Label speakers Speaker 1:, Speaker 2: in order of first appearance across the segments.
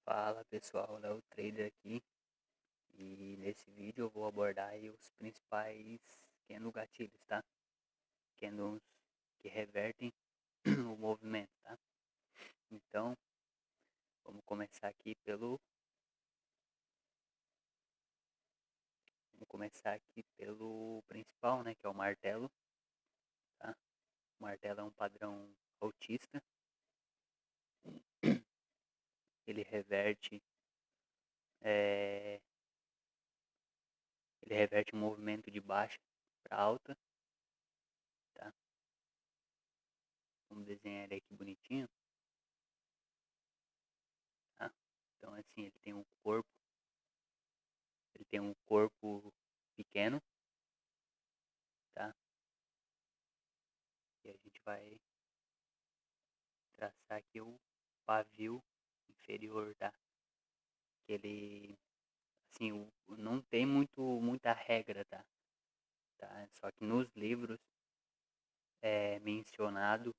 Speaker 1: Fala pessoal, Léo Trader aqui e nesse vídeo eu vou abordar aí os principais candle gatilhos, tá? Candles que revertem o movimento, tá? Então, vamos começar aqui pelo principal, né, que é o martelo, tá? O martelo é um padrão altista. Ele reverte é, um movimento de baixa para alta, tá? Vamos desenhar ele aqui bonitinho, tá? Então assim, ele tem um corpo pequeno, tá? E a gente vai traçar aqui o pavio inferior, tá? Que ele, assim, não tem muita regra, tá? Só que nos livros é mencionado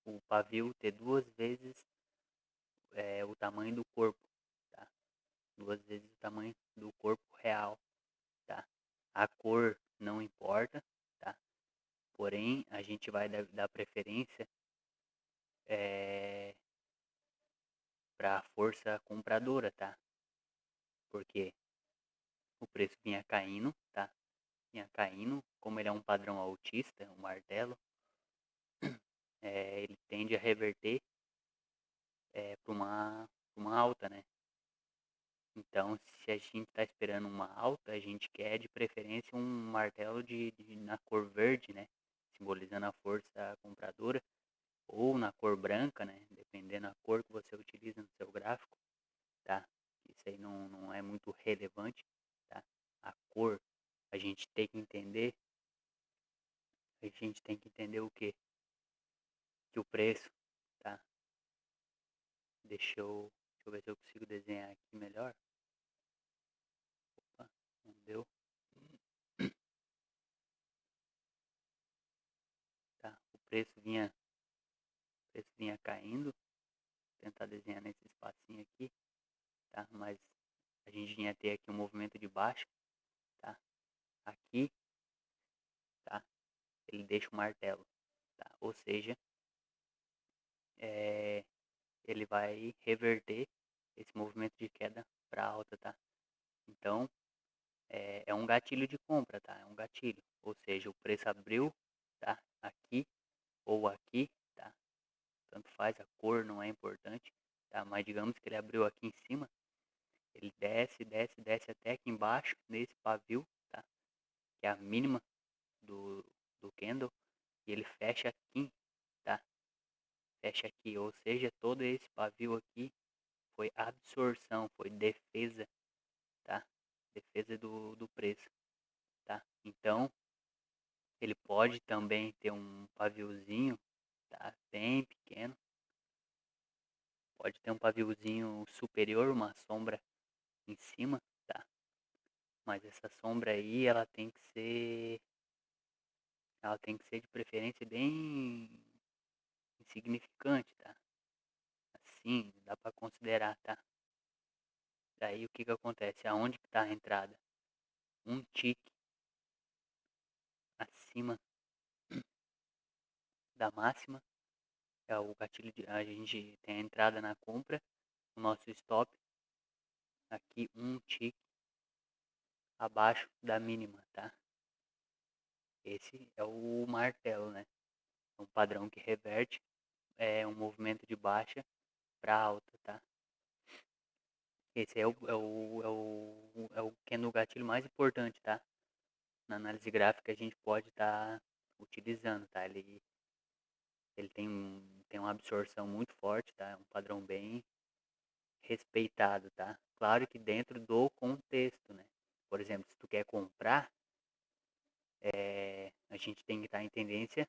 Speaker 1: o pavio ter 2 vezes o tamanho do corpo, tá? 2 vezes o tamanho do corpo real, tá? A cor não importa, tá? Porém, a gente vai dar preferência para a força compradora, tá? Porque o preço vinha caindo, tá? Vinha caindo, como ele é um padrão altista, um martelo, ele tende a reverter para uma alta, né? Então, se a gente está esperando uma alta, a gente quer de preferência um martelo na cor verde, né? Simbolizando a força compradora, ou na cor branca, né? Dependendo da cor que você utiliza no seu gráfico, tá? Isso aí não é muito relevante, tá? A cor, a gente tem que entender, o quê? Que o preço, tá? Deixa eu ver se eu consigo desenhar aqui melhor. Opa, não deu. Tá, o preço vinha caindo. Vou tentar desenhar nesse espacinho aqui, tá? Mas a gente vinha ter aqui um movimento de baixa, tá? Aqui, tá? Ele deixa o martelo, tá? Ou seja, é, ele vai reverter esse movimento de queda para alta, tá? Então, é um gatilho de compra, tá? É um gatilho. Ou seja, o preço abriu, tá? Aqui ou aqui, tá? Tanto faz, a cor não é importante, tá? Mas digamos que ele abriu aqui em cima, ele desce, desce, desce até aqui embaixo, nesse pavio, tá? Que é a mínima do candle, e ele fecha aqui, tá? Fecha aqui, ou seja, todo esse pavio aqui foi absorção, foi defesa, tá? Defesa do preço, tá? Então, ele pode também ter um paviozinho, tá? Bem pequeno. Pode ter um paviozinho superior, uma sombra em cima, tá? Mas essa sombra aí, ela tem que ser de preferência bem insignificante, tá? Assim, dá para considerar, tá? Daí o que que acontece? Aonde que tá a entrada? Um tique acima da máxima é o gatilho a gente tem a entrada na compra, o nosso stop aqui um tique abaixo da mínima, tá? Esse é o martelo, né? É um padrão que reverte um movimento de baixa para alta, tá? Esse é o candle gatilho mais importante, tá? Na análise gráfica a gente pode estar utilizando, tá? Ele tem uma absorção muito forte, tá? É um padrão bem respeitado, tá? Claro que dentro do contexto, né? Por exemplo, se tu quer comprar, a gente tem que estar em tendência,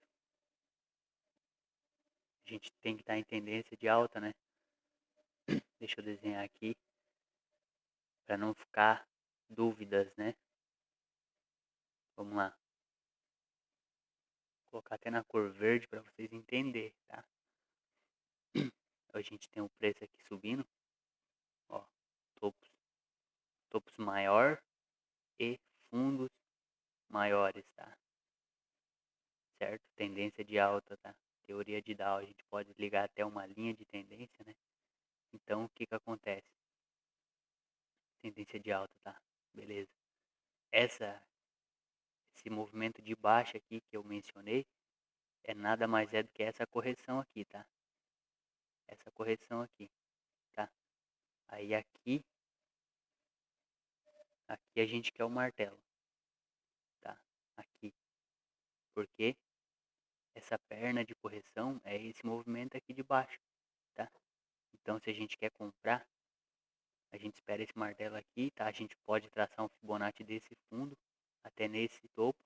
Speaker 1: de alta, né? Deixa eu desenhar aqui para não ficar dúvidas, né? Vamos lá. Vou colocar até na cor verde para vocês entenderem, tá? A gente tem o preço aqui subindo, topos maior e fundos maiores, tá? Certo? Tendência de alta, tá? Teoria de Dow, a gente pode ligar até uma linha de tendência, né? Então, o que que acontece? Tendência de alta, tá? Beleza. Esse movimento de baixa aqui que eu mencionei é nada mais do que essa correção aqui, tá? Essa correção aqui, tá? Aí aqui a gente quer o martelo, tá? Aqui, porque essa perna de correção é esse movimento aqui de baixo, tá? Então, se a gente quer comprar, a gente espera esse martelo aqui, tá? A gente pode traçar um Fibonacci desse fundo até nesse topo,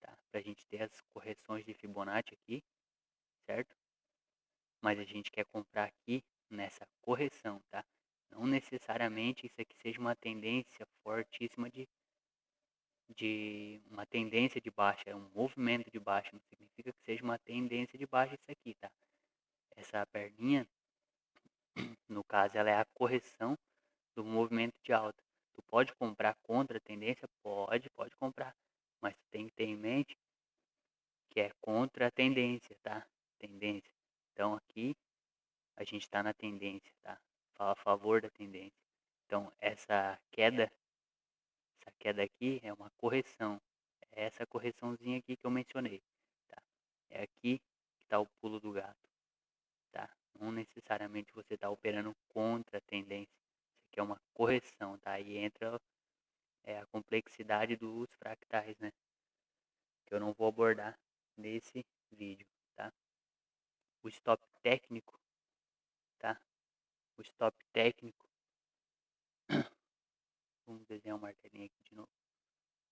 Speaker 1: tá? Pra gente ter as correções de Fibonacci aqui, certo? Mas a gente quer comprar aqui nessa correção, tá? Não necessariamente isso aqui seja uma tendência fortíssima de uma tendência de baixa, é um movimento de baixa, não significa que seja uma tendência de baixa isso aqui, tá? Essa perninha, no caso, ela é a correção do movimento de alta. Tu pode comprar contra a tendência? Pode comprar. Mas tu tem que ter em mente que é contra a tendência, tá? Tendência. Então aqui a gente está na tendência, tá? Fala a favor da tendência. Então essa queda aqui é uma correção. É essa correçãozinha aqui que eu mencionei, tá? É aqui que está o pulo do gato, tá? Não necessariamente você está operando contra a tendência. Isso aqui é uma correção, tá? Aí entra a complexidade dos fractais, né? Que eu não vou abordar nesse vídeo, tá? O stop técnico, tá? O stop técnico, vamos desenhar um martelinho aqui de novo.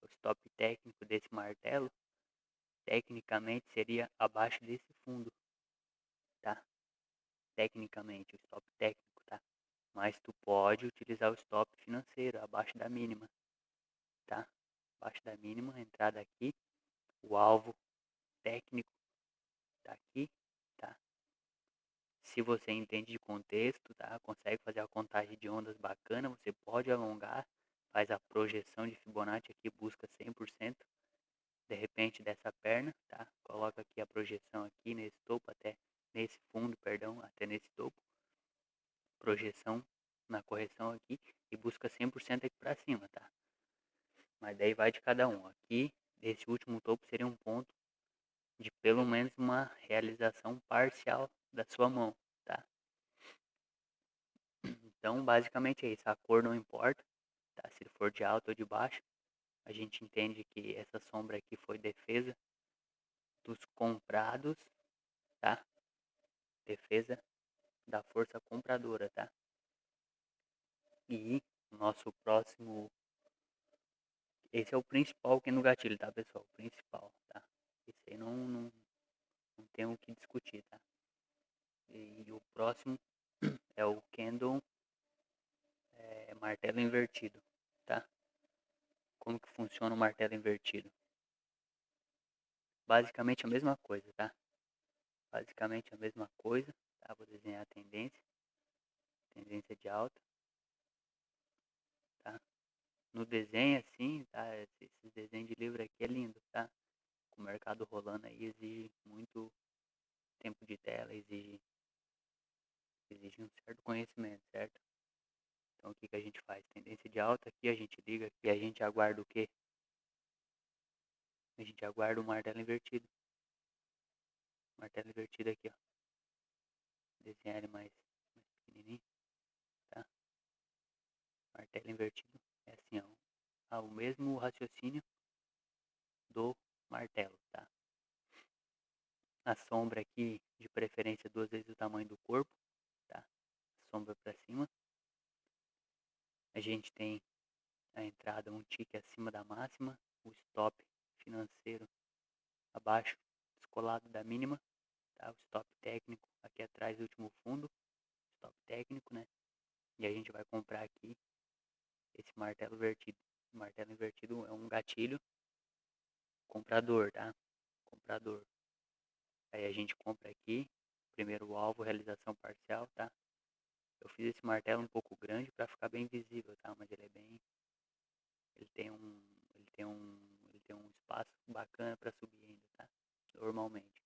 Speaker 1: O stop técnico desse martelo, tecnicamente seria abaixo desse fundo, tá? Tecnicamente, o stop técnico, tá? Mas tu pode utilizar o stop financeiro abaixo da mínima, tá? Abaixo da mínima, entrada aqui, o alvo técnico tá aqui, tá? Se você entende de contexto, tá? Consegue fazer a contagem de ondas bacana, você pode alongar, faz a projeção de Fibonacci aqui, busca 100% de repente dessa perna, tá? Coloca aqui a projeção aqui nesse topo até nesse fundo, perdão, até nesse topo. Projeção na correção aqui e busca 100% aqui para cima, tá? Mas daí vai de cada um. Aqui, esse último topo seria um ponto de pelo menos uma realização parcial da sua mão, tá? Então, basicamente é isso. A cor não importa, tá? Se for de alta ou de baixo, a gente entende que essa sombra aqui foi defesa dos comprados, tá? Defesa da força compradora, tá? E o nosso próximo, esse é o principal aqui no gatilho, tá, pessoal? O principal, tá? Esse aí não tem o que discutir, tá? E o próximo é o candle martelo invertido, tá? Como que funciona o martelo invertido? Basicamente a mesma coisa, tá? Basicamente a mesma coisa, tá? Vou desenhar a tendência de alta, tá? No desenho assim, tá? Esse desenho de livro aqui é lindo, tá? O mercado rolando aí exige muito tempo de tela, exige um certo conhecimento, certo? Então o que que a gente faz? Tendência de alta aqui, a gente liga aqui, a gente aguarda o quê? A gente aguarda o martelo invertido. Martelo invertido aqui, ó. Desenhar ele mais pequenininho, tá? Martelo invertido é assim, ó. O mesmo raciocínio do martelo, tá? A sombra aqui, de preferência, 2 vezes o tamanho do corpo, tá? Sombra para cima. A gente tem a entrada um tique acima da máxima, o stop financeiro abaixo, descolado da mínima, tá? O stop técnico aqui atrás do último fundo, stop técnico, né? E a gente vai comprar aqui esse martelo invertido. O martelo invertido é um gatilho comprador, tá? Comprador. Aí a gente compra aqui, primeiro o alvo, realização parcial, tá? Eu fiz esse martelo um pouco grande para ficar bem visível, tá? Mas ele é bem ele tem um, ele tem um espaço bacana para subir ainda, tá? Normalmente.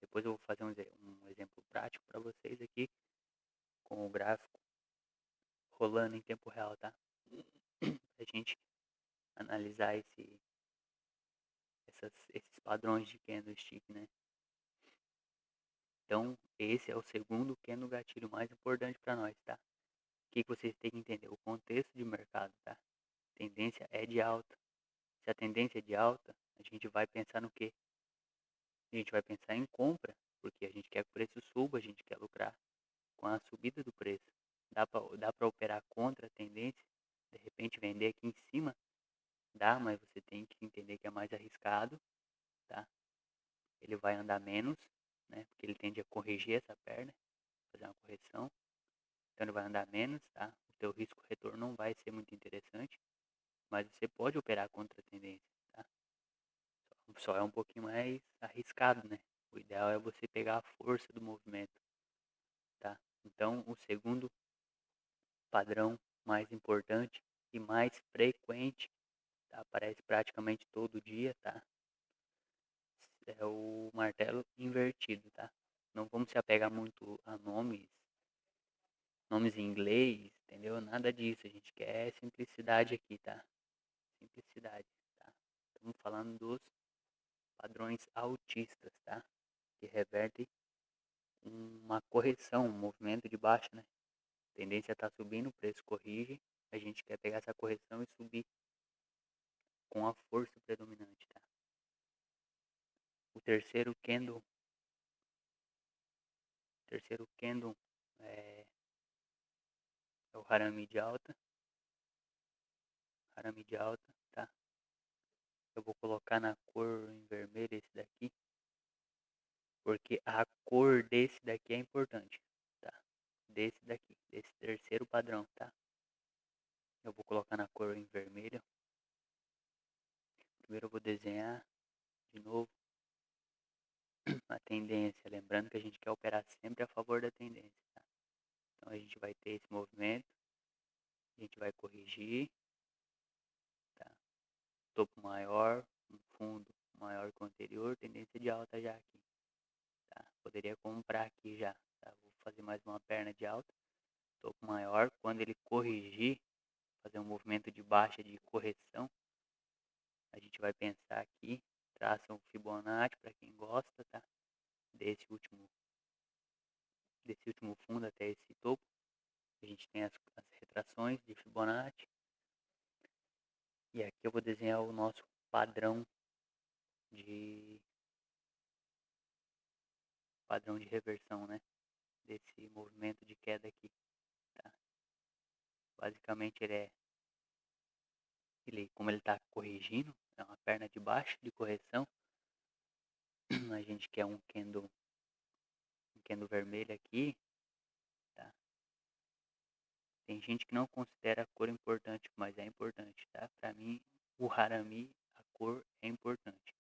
Speaker 1: Depois eu vou fazer um exemplo prático para vocês aqui com o gráfico rolando em tempo real, tá? A gente analisar esses padrões de candlestick, né? Então, esse é o segundo candle gatilho mais importante para nós, tá? O que vocês têm que entender? O contexto de mercado, tá? Tendência é de alta. Se a tendência é de alta, a gente vai pensar no quê? A gente vai pensar em compra, porque a gente quer que o preço suba, a gente quer lucrar com a subida do preço. Dá para operar contra a tendência, de repente vender aqui em cima, dá, mas você tem que entender que é mais arriscado, tá? Ele vai andar menos, né? Porque ele tende a corrigir essa perna, fazer uma correção. Então ele vai andar menos, tá? O teu risco retorno não vai ser muito interessante, mas você pode operar contra a tendência, tá? Só é um pouquinho mais arriscado, né? O ideal é você pegar a força do movimento, tá? Então o segundo padrão mais importante e mais frequente, tá? Aparece praticamente todo dia, tá? É o martelo invertido, tá? Não vamos se apegar muito a nomes em inglês, entendeu? Nada disso. A gente quer simplicidade aqui, tá? Simplicidade, tá? Estamos falando dos padrões altistas, tá? Que revertem uma correção, um movimento de baixa, né? A tendência está subindo, o preço corrige. A gente quer pegar essa correção e subir com a força predominante, tá? O terceiro candle é, é o Harami de alta, tá? Eu vou colocar na cor em vermelho esse daqui, porque a cor desse daqui é importante, tá? Desse terceiro padrão, tá? Eu vou colocar na cor em vermelho. Primeiro eu vou desenhar de novo a tendência, lembrando que a gente quer operar sempre a favor da tendência, tá? Então a gente vai ter esse movimento, a gente vai corrigir, tá? Topo maior, um fundo maior que o anterior, tendência de alta já aqui, tá? Poderia comprar aqui já, tá? Vou fazer mais uma perna de alta, topo maior, quando ele corrigir, fazer um movimento de baixa de correção, a gente vai pensar aqui, traça um Fibonacci para quem gosta, tá? Desse último fundo até esse topo. A gente tem as retrações de Fibonacci. E aqui eu vou desenhar o nosso padrão de reversão, né? Desse movimento de queda aqui, tá? Basicamente como ele está corrigindo, é uma perna de baixo de correção. A gente quer um candle vermelho aqui, tá? Tem gente que não considera a cor importante, mas é importante, tá? Para mim, o Harami, a cor é importante.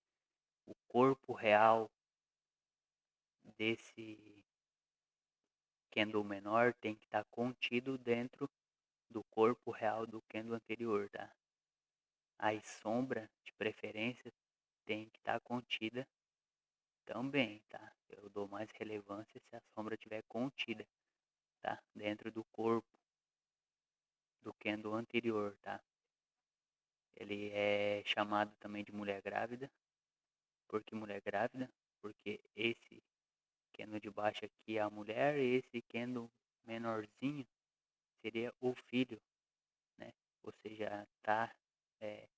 Speaker 1: O corpo real desse candle menor tem que estar contido dentro do corpo real do candle anterior, tá? A sombra, de preferência, tem que estar contida também, tá? Eu dou mais relevância se a sombra estiver contida, tá? Dentro do corpo do candle anterior, tá? Ele é chamado também de mulher grávida. Por que mulher grávida? Porque esse candle de baixo aqui é a mulher e esse candle menorzinho seria o filho, né? Ou seja, tá é,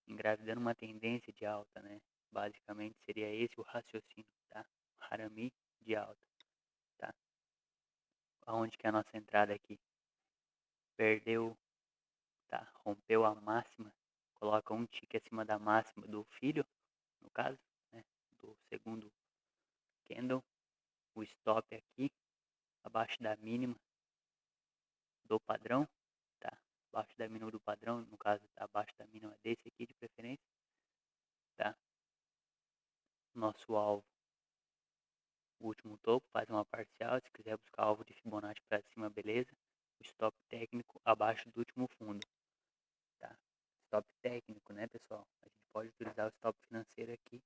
Speaker 1: engravidando uma tendência de alta, né? Basicamente seria esse o raciocínio, tá? Harami de alta, tá? Aonde que é a nossa entrada aqui? Perdeu, tá? Rompeu a máxima, coloca um tique acima da máxima do filho, no caso, né? Do segundo candle, o stop aqui, abaixo da mínima do padrão, tá? Abaixo da mínima do padrão, no caso, tá abaixo da mínima desse aqui de preferência, tá? Nosso alvo, o último topo, faz uma parcial, se quiser buscar alvo de Fibonacci para cima, beleza. O stop técnico abaixo do último fundo, tá? stop técnico, né, pessoal? A gente pode utilizar o stop financeiro aqui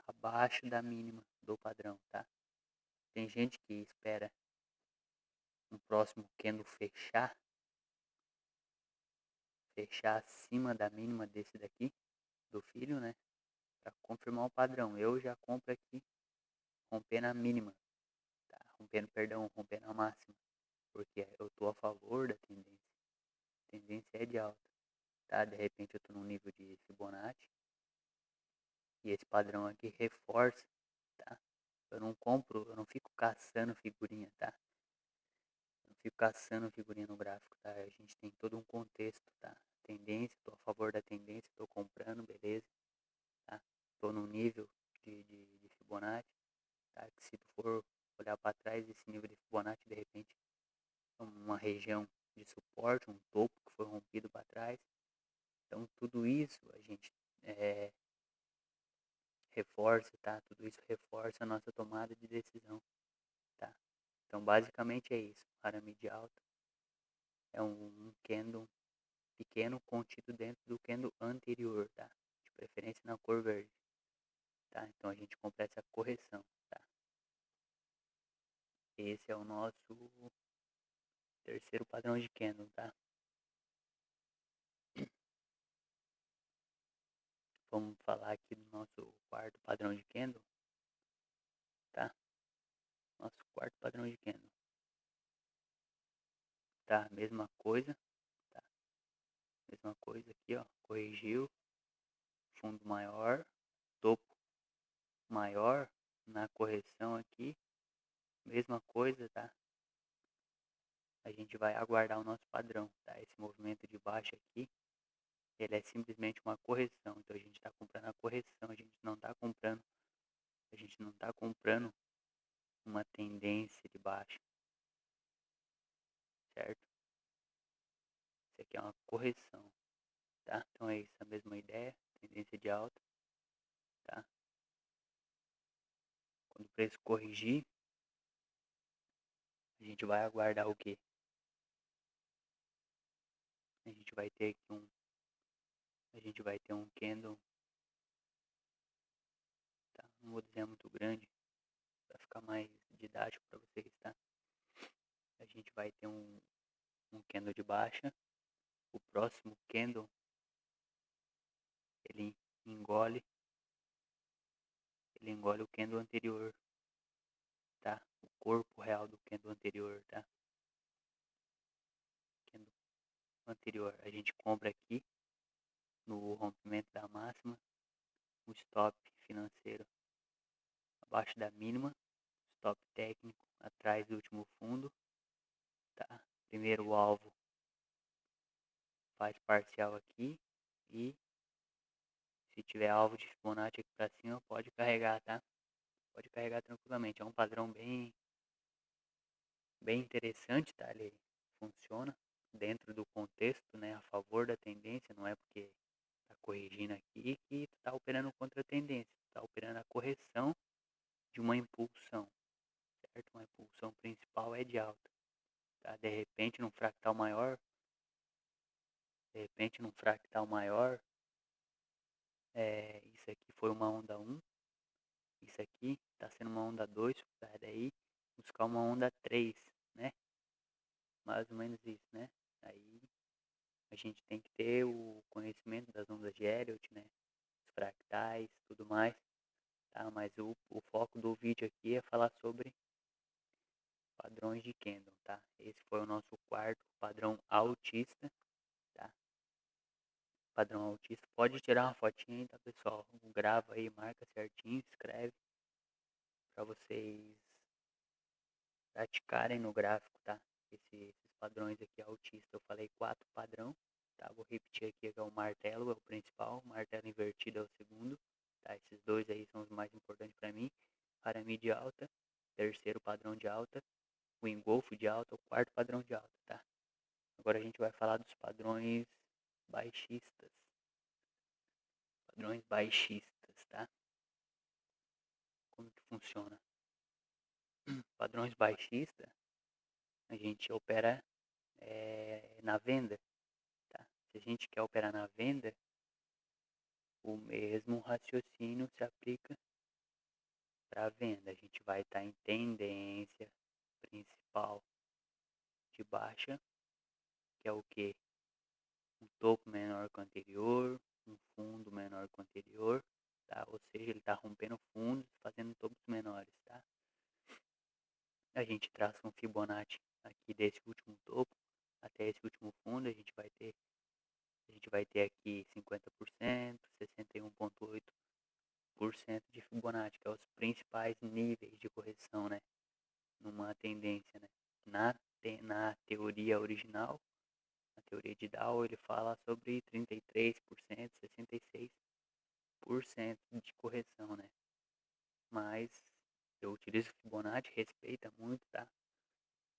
Speaker 1: abaixo da mínima do padrão, tá? Tem gente que espera um próximo candle fechar acima da mínima desse daqui, do filho, né? Para confirmar o padrão. Eu já compro aqui rompendo a mínima, tá? Rompendo a máxima, porque eu tô a favor da tendência. A tendência é de alta, tá? De repente eu tô num nível de Fibonacci e esse padrão aqui reforça, tá? Eu não fico caçando figurinha, tá? Eu não fico caçando figurinha no gráfico, tá? A gente tem todo um contexto, tá? Tendência, tô a favor da tendência, tô comprando, beleza, tá? Tô num nível de Fibonacci, tá? Que se tu for olhar para trás, esse nível de Fibonacci, de repente, é uma região de suporte, um topo que foi rompido para trás. Então, tudo isso a gente reforça, tá? Tudo isso reforça a nossa tomada de decisão, tá? Então, basicamente é isso. Aramide alta é um candle pequeno contido dentro do candle anterior, tá? De preferência na cor verde, tá? Então, a gente compra essa correção, tá? Esse é o nosso terceiro padrão de candle, tá? Vamos falar aqui do nosso quarto padrão de candle, tá? Nosso quarto padrão de candle, tá? Mesma coisa, tá? Mesma coisa aqui, ó. Corrigiu, fundo maior, topo maior na correção aqui, mesma coisa, tá? A gente vai aguardar o nosso padrão, tá? Esse movimento de baixo aqui, ele é simplesmente uma correção. Então a gente está comprando a correção, a gente não tá comprando uma tendência de baixa, certo? Isso aqui é uma correção, tá? Então é isso, a mesma ideia, tendência de alta, tá? Quando o preço corrigir, a gente vai aguardar o quê? A gente vai ter aqui um candle, tá? Não vou dizer muito grande, para ficar mais didático para vocês, tá? A gente vai ter um candle de baixa. O próximo candle, ele engole, ele engole o candle anterior, tá? O corpo real do candle anterior, tá? Candle anterior. A gente compra aqui no rompimento da máxima, o stop financeiro abaixo da mínima, stop técnico atrás do último fundo, tá? Primeiro alvo faz parcial aqui e se tiver alvo de Fibonacci aqui pra cima, pode carregar, tá? Pode carregar tranquilamente. É um padrão bem interessante, tá? Ele funciona dentro do contexto, né? A favor da tendência, não é porque tá corrigindo aqui que tu tá operando contra a tendência. Tu tá operando a correção de uma impulsão, certo? Uma impulsão principal é de alta, tá? De repente num fractal maior, isso aqui foi uma onda 1, isso aqui tá sendo uma onda 2, tá? Daí buscar uma onda 3, né? Mais ou menos isso, né? Aí a gente tem que ter o conhecimento das ondas de Elliott, né? Os fractais, tudo mais, tá? Mas o foco do vídeo aqui é falar sobre padrões de candle, tá? Esse foi o nosso quarto padrão altista, tá? Padrão altista. Pode tirar uma fotinha aí, tá, pessoal? Grava aí, marca certinho, escreve para vocês praticarem no gráfico, tá? Esses padrões aqui altista, eu falei 4 padrão, tá? Vou repetir aqui que é o martelo, é o principal, o martelo invertido é o segundo, tá? Esses dois aí são os mais importantes para mim. Aramide alta, terceiro padrão de alta, o engolfo de alta, o quarto padrão de alta, tá? Agora a gente vai falar dos padrões baixistas. Padrões baixistas, tá? Como que funciona? Padrões baixistas, a gente opera na venda, tá? Se a gente quer operar na venda, O mesmo raciocínio se aplica para venda. A gente vai estar em tendência principal de baixa, que é o que? Um topo menor que o anterior, um fundo menor que o anterior, tá? Ou seja, ele está rompendo fundos, fazendo topos menores, tá? A gente traça um Fibonacci aqui desse último topo até esse último fundo, a gente vai ter aqui 50%, 61,8% de Fibonacci, que é os principais níveis de correção, né? Numa tendência, né? Na teoria original, na teoria de Dow, ele fala sobre 33%, 66% de correção, né? Mas eu utilizo Fibonacci, respeita muito, tá?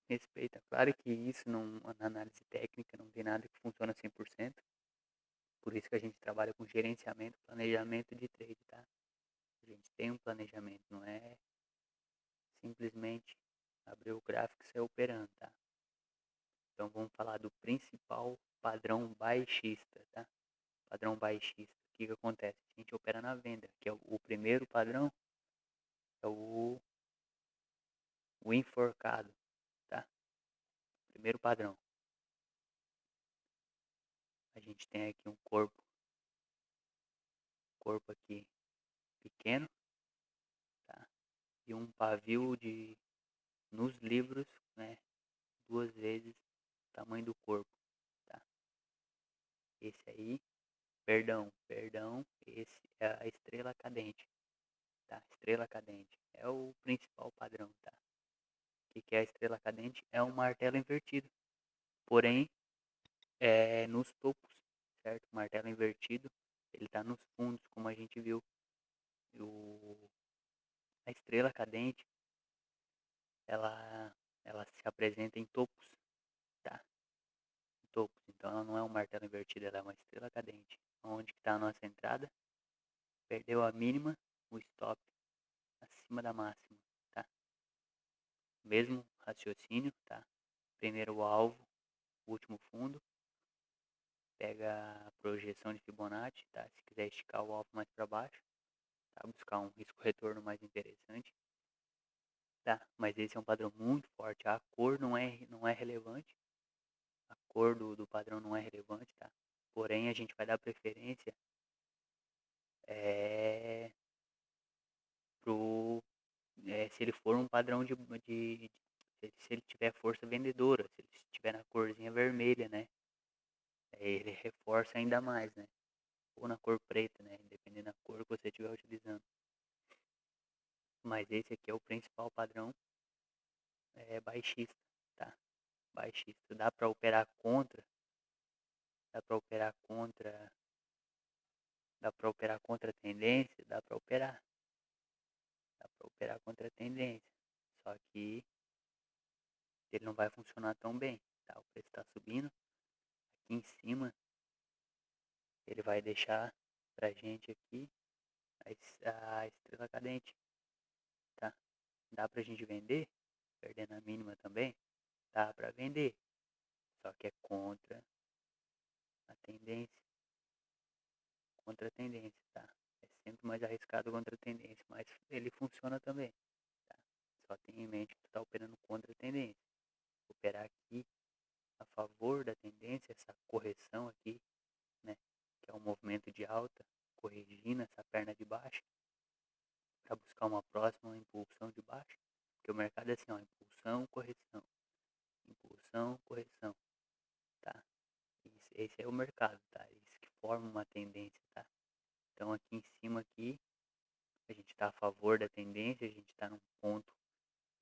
Speaker 1: Respeita. Claro que isso não, na análise técnica não tem nada que funciona 100%. Por isso que a gente trabalha com gerenciamento, planejamento de trade, tá? A gente tem um planejamento, não é simplesmente abrir o gráfico e sair operando, tá? Então vamos falar do principal padrão baixista, tá? Padrão baixista. O que acontece? A gente opera na venda, que é o primeiro padrão, é o enforcado, tá? Primeiro padrão. A gente tem aqui um corpo aqui pequeno, tá? E um pavio nos livros, né? 2 vezes o tamanho do corpo, tá? Esse aí, perdão, esse é a estrela cadente, tá? Estrela cadente é o principal padrão, tá? O que é a estrela cadente? É um martelo invertido, porém é nos topos, certo? O martelo invertido, ele está nos fundos, como a gente viu. A estrela cadente, ela, ela se apresenta em topos, tá? Em topos. Então ela não é um martelo invertido, ela é uma estrela cadente. Onde que está a nossa entrada? Perdeu a mínima, o stop acima da máxima, tá? Mesmo raciocínio, tá? Primeiro o alvo, último fundo. Pega a projeção de Fibonacci, tá? Se quiser esticar o alvo mais para baixo, tá? Buscar um risco-retorno mais interessante, tá? Mas esse é um padrão muito forte. A cor não é relevante. A cor do padrão não é relevante, tá? Porém, a gente vai dar preferência é, pro, se ele for um padrão se ele tiver força vendedora, se ele estiver na corzinha vermelha, né? Ele reforça ainda mais, né? Ou na cor preta, né? Dependendo da cor que você estiver utilizando. Mas esse aqui é o principal padrão baixista, tá? Baixista. Dá para operar contra, dá para operar contra, dá para operar contra a tendência, dá para operar contra a tendência. Só que ele não vai funcionar tão bem, tá? O preço está subindo, aqui em cima ele vai deixar pra gente aqui a estrela cadente, tá? Dá pra gente vender, perdendo a mínima também, dá pra vender, só que é a contra a tendência, tá? É sempre mais arriscado contra a tendência, mas ele funciona também, tá? Só tenha em mente que tu tá operando contra a tendência. Operar aqui a favor da tendência, essa correção aqui, né? Que é um movimento de alta, corrigindo essa perna de baixo, para buscar uma próxima impulsão de baixo, porque o mercado é assim, ó, impulsão, correção, tá? Esse é o mercado, tá? Isso que forma uma tendência, tá? Então aqui em cima aqui, a gente está a favor da tendência, a gente está num ponto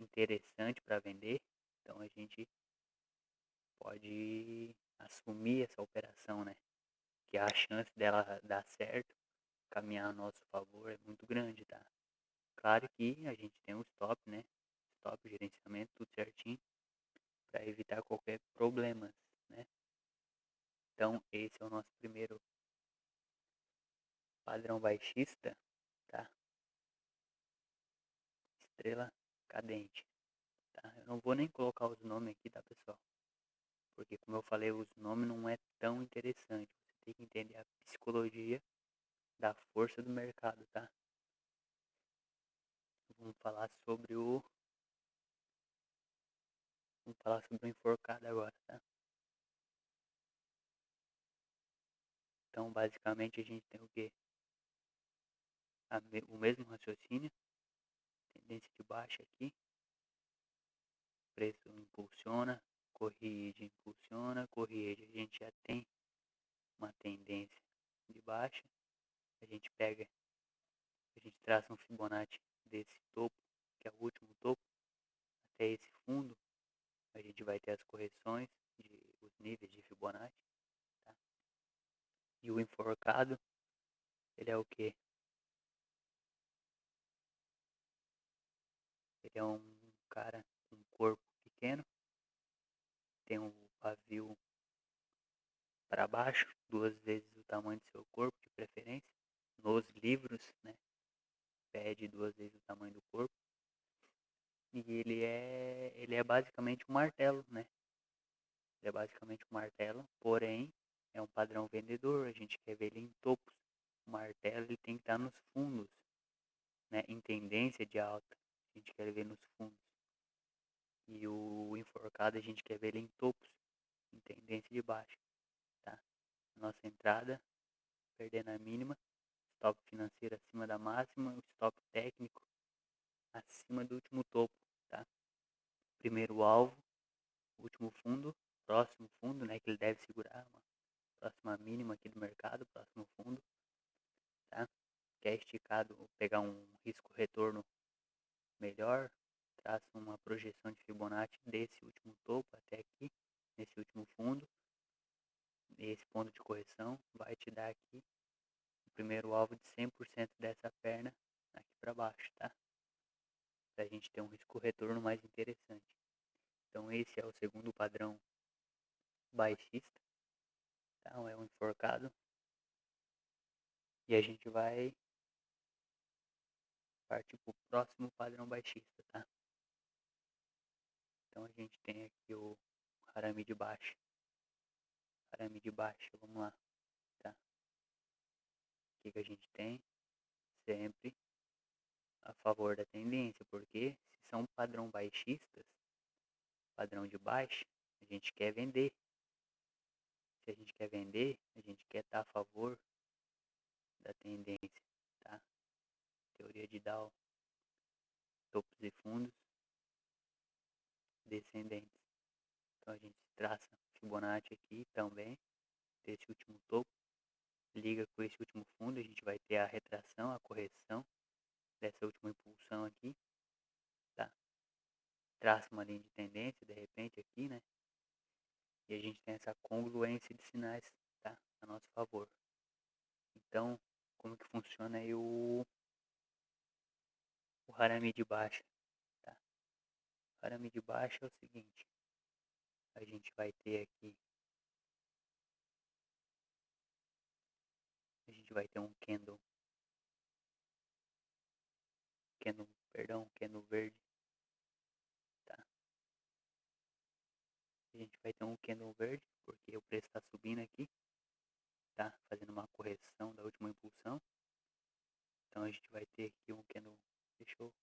Speaker 1: interessante para vender, então a gente pode assumir essa operação, né? Que a chance dela dar certo, caminhar a nosso favor é muito grande, tá? Claro que a gente tem um stop, né? Stop, gerenciamento, tudo certinho, para evitar qualquer problema, né? Então, esse é o nosso primeiro padrão baixista, tá? Estrela cadente, tá? Eu não vou nem colocar os nomes aqui, tá, pessoal? Porque, como eu falei, os nomes não é tão interessante. Você tem que entender a psicologia da força do mercado, tá? Vamos falar sobre o enforcado agora, tá? Então, basicamente, a gente tem o quê? O mesmo raciocínio, tendência de baixa aqui, preço impulsiona, corrige, impulsiona, corrige. A gente já tem uma tendência de baixa, a gente traça um Fibonacci desse topo, que é o último topo, até esse fundo, a gente vai ter as correções os níveis de Fibonacci, tá? E o enforcado, ele é o quê? Ele é um cara com um corpo pequeno, tem um pavio para baixo, 2 vezes o tamanho do seu corpo, de preferência. Nos livros, né, pede 2 vezes o tamanho do corpo. E ele é basicamente um martelo, né? Ele é basicamente um martelo, porém é um padrão vendedor, a gente quer ver ele em topos. O martelo ele tem que estar nos fundos, né? Em tendência de alta, a gente quer ver nos fundos. E o enforcado a gente quer ver ele em topos, em tendência de baixa, tá? Nossa entrada, perdendo a mínima, stop financeiro acima da máxima, o stop técnico acima do último topo, tá? Primeiro alvo, último fundo, próximo fundo, né, que ele deve segurar, uma próxima mínima aqui do mercado, próximo fundo, tá? Quer esticado, pegar um risco retorno melhor, traça uma projeção de Fibonacci desse último topo até aqui, nesse último fundo, esse ponto de correção vai te dar aqui o primeiro alvo de 100% dessa perna aqui para baixo, tá? Para a gente ter um risco retorno mais interessante. Então esse é o segundo padrão baixista, tá? É um enforcado. E a gente vai partir para o próximo padrão baixista, tá? Então a gente tem aqui o arame de baixo. Arame de baixo, vamos lá, tá? O que a gente tem? Sempre a favor da tendência, porque se são padrão baixistas, padrão de baixa, a gente quer vender. Se a gente quer vender, a gente quer estar a favor da tendência, tá? Teoria de Dow, topos e fundos descendentes. Então a gente traça Fibonacci aqui também, desse último topo, liga com esse último fundo, a gente vai ter a retração, a correção dessa última impulsão aqui, tá? Traça uma linha de tendência, de repente, aqui, né? E a gente tem essa congruência de sinais, tá? A nosso favor. Então, como que funciona aí o Harami de baixa, tá? O Harami de baixa é o seguinte, a gente vai ter aqui, a gente vai ter um candle verde, tá? A gente vai ter um candle verde, porque o preço está subindo aqui, tá? Fazendo uma correção da última impulsão. Então a gente vai ter aqui um candle, deixa eu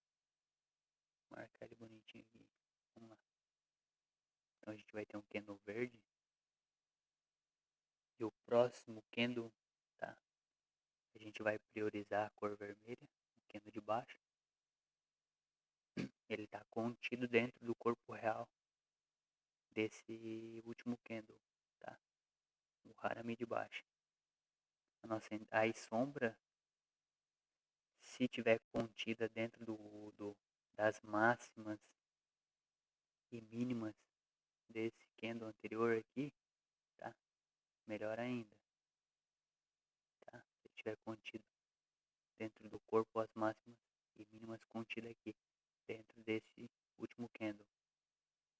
Speaker 1: marcar ele bonitinho aqui, vamos lá. Então a gente vai ter um candle verde, e o próximo candle, tá? A gente vai priorizar a cor vermelha, o candle de baixo. Ele está contido dentro do corpo real desse último candle, tá? O Harami de baixo. A sombra, se tiver contida dentro das máximas e mínimas desse candle anterior aqui, tá? Melhor ainda, tá? Se tiver contido dentro do corpo as máximas e mínimas contidas aqui dentro desse último candle,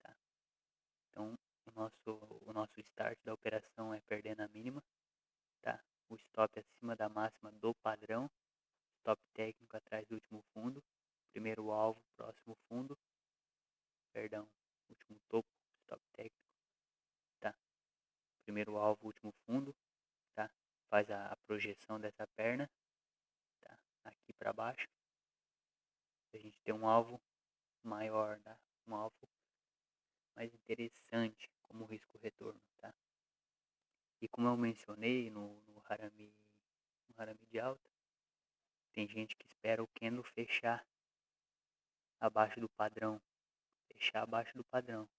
Speaker 1: tá? Então o nosso start da operação é perdendo a mínima, tá? O stop acima da máxima do padrão, stop técnico atrás do último fundo, primeiro alvo, próximo fundo, perdão, último topo, stop técnico, tá? Primeiro alvo, último fundo, tá? Faz a projeção dessa perna, aqui para baixo, a gente tem um alvo maior, tá? Um alvo mais interessante como risco-retorno, tá? E como eu mencionei no Harami de alta, tem gente que espera o candle fechar abaixo do padrão, fechar abaixo do padrão,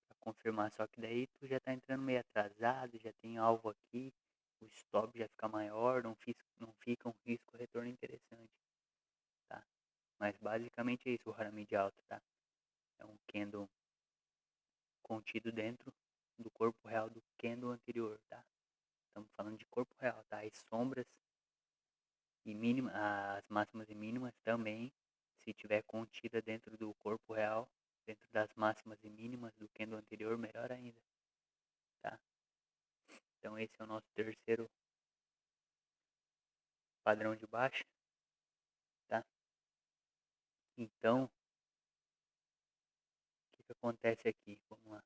Speaker 1: para confirmar. Só que daí tu já tá entrando meio atrasado, já tem alvo aqui, o stop já fica maior, não fica um risco-retorno interessante, tá? Mas basicamente é isso o Harami de alta, tá? É um candle contido dentro do corpo real do candle anterior, tá? Estamos falando de corpo real, tá? As sombras e as máximas e mínimas também, se tiver contida dentro do corpo real, dentro das máximas e mínimas do candle anterior, melhor ainda, tá? Então esse é o nosso terceiro padrão de baixa, tá? Então, o que acontece aqui? Vamos lá.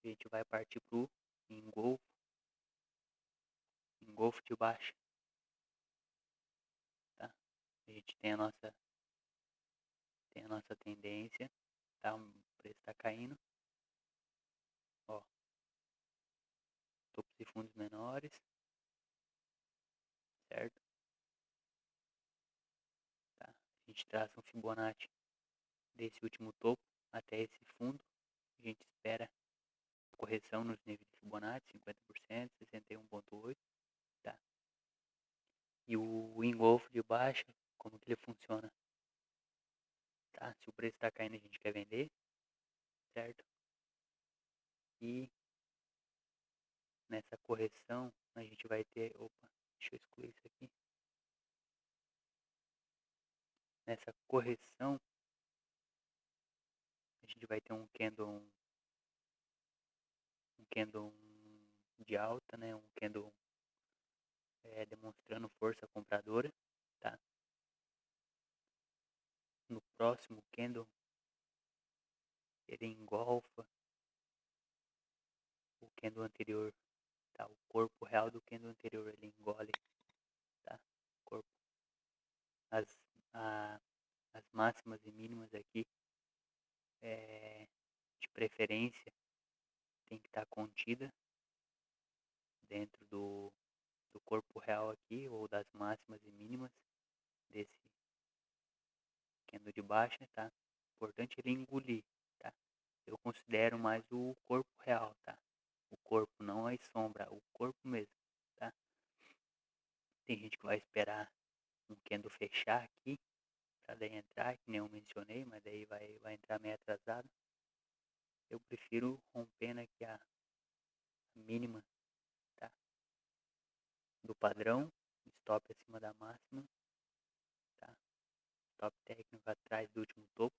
Speaker 1: A gente vai partir pro engolfo de baixa, tá? A gente tem a nossa tendência, tá? O preço está caindo, ó, topos e fundos menores, certo? Tá? A gente traça um Fibonacci desse último topo até esse fundo, a gente espera correção nos níveis de Fibonacci, 50%, 61,8, tá? E o engolfo de baixa, como que ele funciona? Tá? Se o preço está caindo, a gente quer vender, certo? E nessa correção, a gente vai ter... Opa, deixa eu excluir isso aqui. Nessa correção, a gente vai ter um candle de alta, né? Um candle demonstrando força compradora, tá? No próximo candle, ele engolfa o candle anterior, tá? O corpo real do candle anterior, ele engole, tá? O corpo. As, a, as máximas e mínimas aqui, de preferência, tem que estar contida dentro do corpo real aqui, ou das máximas e mínimas desse candle de baixa, tá? Importante ele engolir, tá? Eu considero mais o corpo real, tá? O corpo, não a sombra, o corpo mesmo, tá? Tem gente que vai esperar um candle fechar aqui, pra daí entrar, que nem eu mencionei, mas daí vai entrar meio atrasado. Eu prefiro rompendo aqui a mínima, tá? Do padrão, stop acima da máxima, tá? Stop técnico atrás do último topo,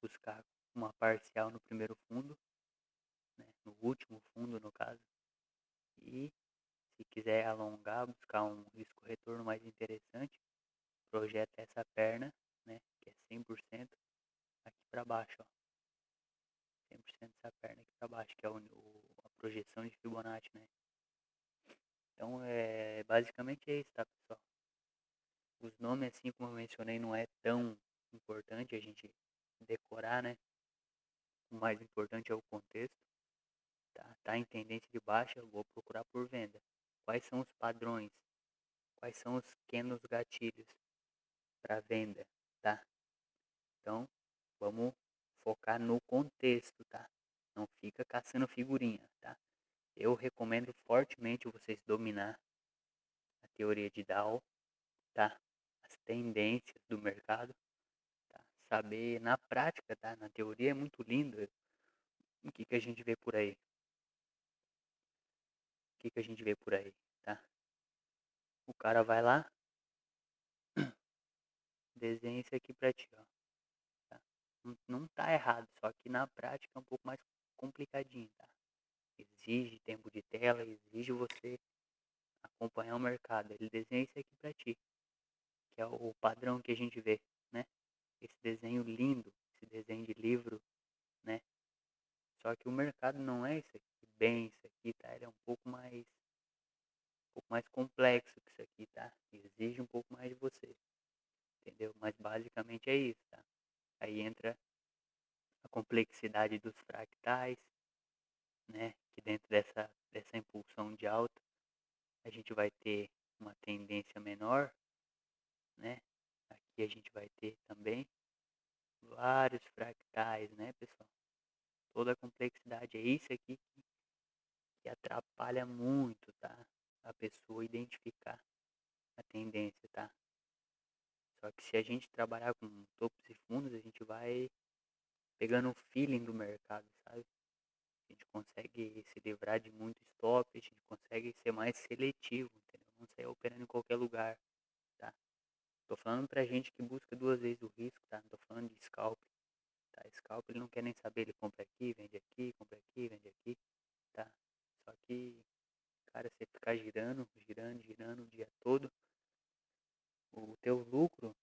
Speaker 1: buscar uma parcial no primeiro fundo, né? No último fundo no caso, e se quiser alongar, buscar um risco retorno mais interessante, projeta essa perna, né? Que é 100% aqui para baixo, ó. 100% dessa perna aqui para baixo, que é a projeção de Fibonacci, né? Então, basicamente é isso, tá, pessoal? Os nomes, assim como eu mencionei, não é tão importante a gente decorar, né? O mais importante é o contexto, tá? Tá em tendência de baixa, eu vou procurar por venda. Quais são os padrões? Quais são os pequenos gatilhos para venda, tá? Então, vamos focar no contexto, tá? Não fica caçando figurinha, tá? Eu recomendo fortemente vocês dominar a teoria de Dow, tá? As tendências do mercado, tá? Saber na prática, tá? Na teoria é muito lindo. O que que a gente vê por aí? O que que a gente vê por aí, tá? O cara vai lá, desenha isso aqui pra ti, ó. Tá? Não tá errado, só que na prática é um pouco mais complicadinho, tá? Exige tempo de tela, exige você acompanhar o mercado. Ele desenha isso aqui pra ti, que é o padrão que a gente vê, né? Esse desenho lindo, esse desenho de livro, né? Só que o mercado não é isso aqui, bem isso aqui, tá? Ele é um pouco mais pouco mais complexo que isso aqui, tá? Exige um pouco mais de você, entendeu? Mas basicamente é isso, tá? Aí entra a complexidade dos fractais, né? Que dentro dessa impulsão de alta, a gente vai ter uma tendência menor, né? Aqui a gente vai ter também vários fractais, né, pessoal? Toda a complexidade. É isso aqui que atrapalha muito, tá? A pessoa identificar a tendência, tá? Só que se a gente trabalhar com topos e fundos, a gente vai pegando o feeling do mercado, sabe? A gente consegue se livrar de muito stop, a gente consegue ser mais seletivo, entendeu? Não sair operando em qualquer lugar, tá? Tô falando pra gente que busca duas vezes o risco, tá? Não tô falando de scalp, tá? Scalp ele não quer nem saber, ele compra aqui, compra aqui, vende aqui, tá? Só que, cara, você ficar girando o dia todo, o teu lucro,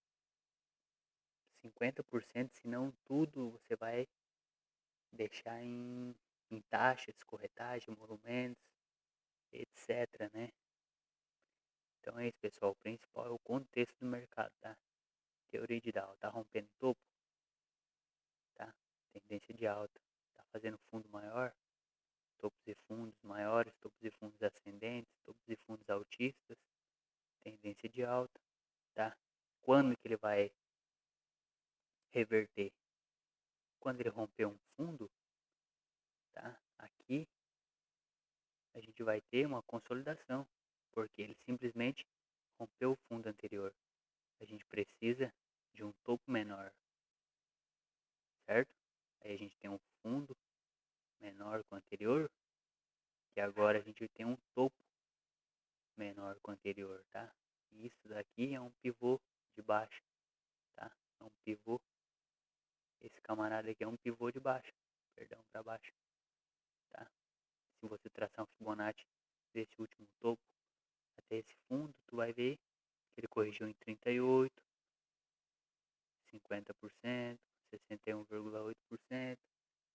Speaker 1: 50%, se não tudo, você vai deixar em taxas, corretagem, monumentos, etc, né? Então é isso, pessoal. O principal é o contexto do mercado, tá? Teoria de Dow, tá rompendo topo, tá? Tendência de alta, tá fazendo fundo maior, topos e fundos maiores, topos e fundos ascendentes, topos e fundos altistas, tendência de alta, tá? Quando que ele vai reverter? Quando ele romper um fundo, tá? Aqui a gente vai ter uma consolidação, porque ele simplesmente rompeu o fundo anterior. A gente precisa de um topo menor, certo? Aí a gente tem um fundo menor que o anterior, e agora a gente tem um topo menor que o anterior, tá? Isso daqui é um pivô de baixa, tá? É um pivô, esse camarada aqui é um pivô de baixa, perdão, para baixo, tá? Se você traçar um Fibonacci desse último topo até esse fundo, tu vai ver que ele corrigiu em 38, 50%, 61,8%,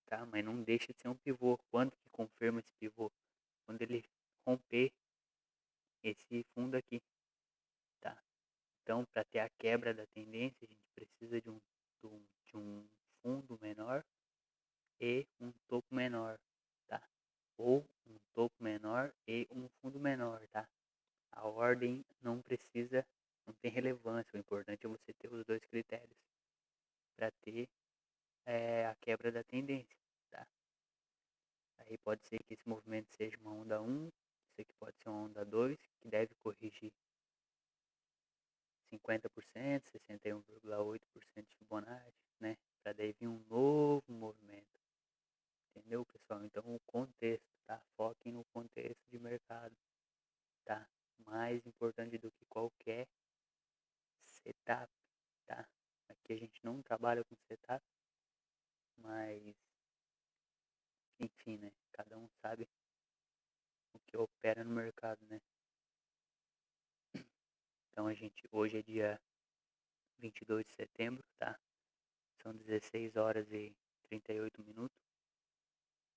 Speaker 1: tá? Mas não deixa de ser um pivô. Quando que confirma esse pivô? Quando ele romper esse fundo aqui, tá? Então, para ter a quebra da tendência, a gente precisa de um fundo menor e um topo menor, tá? Ou um topo menor e um fundo menor, tá? A ordem não precisa, não tem relevância. O importante é você ter os dois critérios para ter a quebra da tendência, tá? Aí pode ser que esse movimento seja uma onda 1, isso aqui pode ser uma onda 2, que deve corrigir 50%, 61,8% de Fibonacci, né? Para daí vir um novo movimento, entendeu, pessoal? Então o contexto, tá? Foquem no contexto de mercado, tá? Mais importante do que qualquer setup, tá? Aqui a gente não trabalha com setup, mas enfim, né? Cada um sabe o que opera no mercado, né? Então a gente, hoje é dia 22 de setembro, tá? São 16 horas e 38 minutos.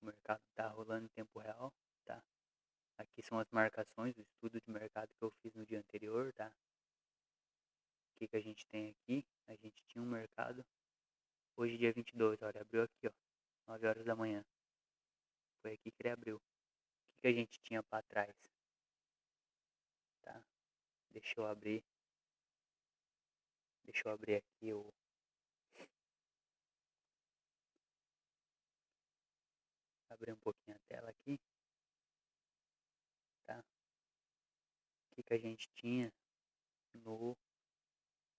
Speaker 1: O mercado tá rolando em tempo real, tá? Aqui são as marcações do estudo de mercado que eu fiz no dia anterior, tá? O que a gente tem aqui? A gente tinha um mercado, hoje dia 22, olha, abriu aqui, ó, 9 horas da manhã. Foi aqui que ele abriu. O que a gente tinha para trás, tá? Deixa eu abrir, aqui abrir um pouquinho a tela aqui, tá? O que a gente tinha no